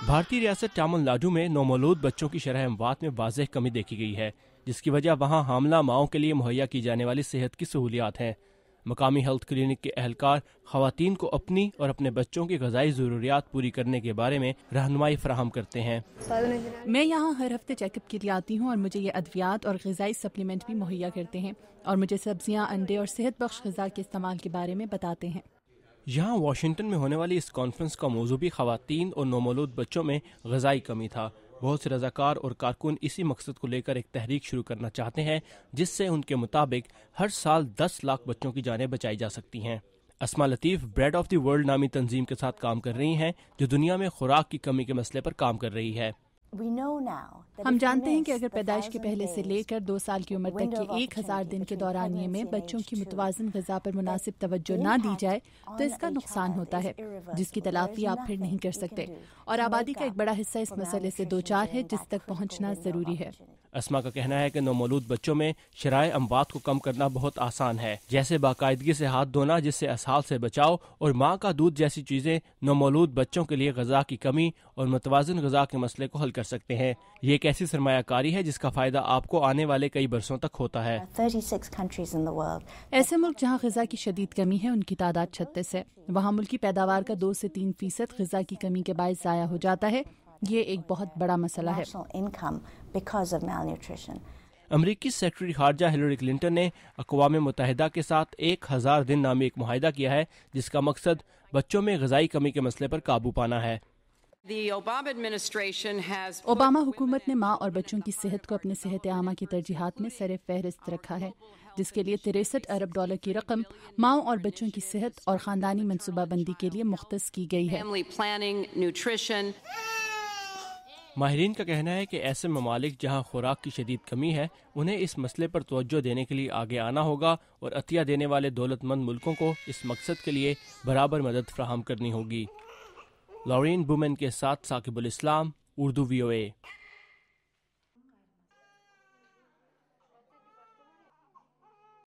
بھارتی ریاست تامل ناڈو میں نومولود بچوں کی شرح اموات میں واضح کمی دیکھی گئی ہے، جس کی وجہ وہاں حاملہ ماؤں کے لیے مہیا کی جانے والی صحت کی سہولیات ہیں۔ مقامی ہیلتھ کلینک کے اہلکار خواتین کو اپنی اور اپنے بچوں کی غذائی ضروریات پوری کرنے کے بارے میں رہنمائی فراہم کرتے ہیں۔ میں یہاں ہر ہفتے چیک اپ کے لیے آتی ہوں اور مجھے یہ ادویات اور غذائی سپلیمنٹ بھی مہیا کرتے ہیں اور مجھے سبزیاں، انڈے اور صحت بخش غذا کے استعمال کے بارے میں بتاتے ہیں۔ یہاں واشنگٹن میں ہونے والی اس کانفرنس کا موضوع بھی خواتین اور نومولود بچوں میں غذائی کمی تھا۔ بہت سے رضاکار اور کارکن اسی مقصد کو لے کر ایک تحریک شروع کرنا چاہتے ہیں، جس سے ان کے مطابق ہر سال 10 لاکھ بچوں کی جانیں بچائی جا سکتی ہیں۔ اسما لطیف بریڈ آف دی ورلڈ نامی تنظیم کے ساتھ کام کر رہی ہیں، جو دنیا میں خوراک کی کمی کے مسئلے پر کام کر رہی ہے۔ ہم جانتے ہیں کہ اگر پیدائش کے پہلے سے لے کر 2 سال کی عمر تک کے 1000 دن کے دورانیے میں بچوں کی متوازن غذا پر مناسب توجہ نہ دی جائے تو اس کا نقصان ہوتا ہے، جس کی تلافی آپ پھر نہیں کر سکتے، اور آبادی کا ایک بڑا حصہ اس مسئلے سے دوچار ہے، جس تک پہنچنا ضروری ہے۔ اسما کا کہنا ہے کہ نومولود بچوں میں شرائع اموات کو کم کرنا بہت آسان ہے، جیسے باقاعدگی سے ہاتھ دھونا جس سے اسہال سے بچاؤ، اور ماں کا دودھ جیسی چیزیں نومولود بچوں کے لیے غذا کی کمی اور متوازن غذا کے مسئلے کو حل کر سکتے ہیں۔ یہ ایک ایسی سرمایہ کاری ہے جس کا فائدہ آپ کو آنے والے کئی برسوں تک ہوتا ہے۔ ایسے ملک جہاں غذا کی شدید کمی ہے، ان کی تعداد 36 ہے۔ وہاں ملکی پیداوار کا 2 سے 3% غذا کی کمی کے باعث ضائع ہو جاتا ہے۔ یہ ایک بہت بڑا مسئلہ ہے۔ امریکی سیکرٹری خارجہ ہلری کلنٹن نے اقوام متحدہ کے ساتھ 1000 دن نامی ایک معاہدہ کیا ہے، جس کا مقصد بچوں میں غذائی کمی کے مسئلے پر قابو پانا ہے۔ اوباما حکومت نے ماں اور بچوں کی صحت کو اپنے صحت عامہ کی ترجیحات میں سر فہرست رکھا ہے، جس کے لیے $63 ارب کی رقم ماؤں اور بچوں کی صحت اور خاندانی منصوبہ بندی کے لیے مختص کی گئی ہے۔ ماہرین کا کہنا ہے کہ ایسے ممالک جہاں خوراک کی شدید کمی ہے، انہیں اس مسئلے پر توجہ دینے کے لیے آگے آنا ہوگا اور عطیہ دینے والے دولت مند ملکوں کو اس مقصد کے لیے برابر مدد فراہم کرنی ہوگی۔ لورین بومن کے ساتھ ثاقب الاسلام، اردو VOA۔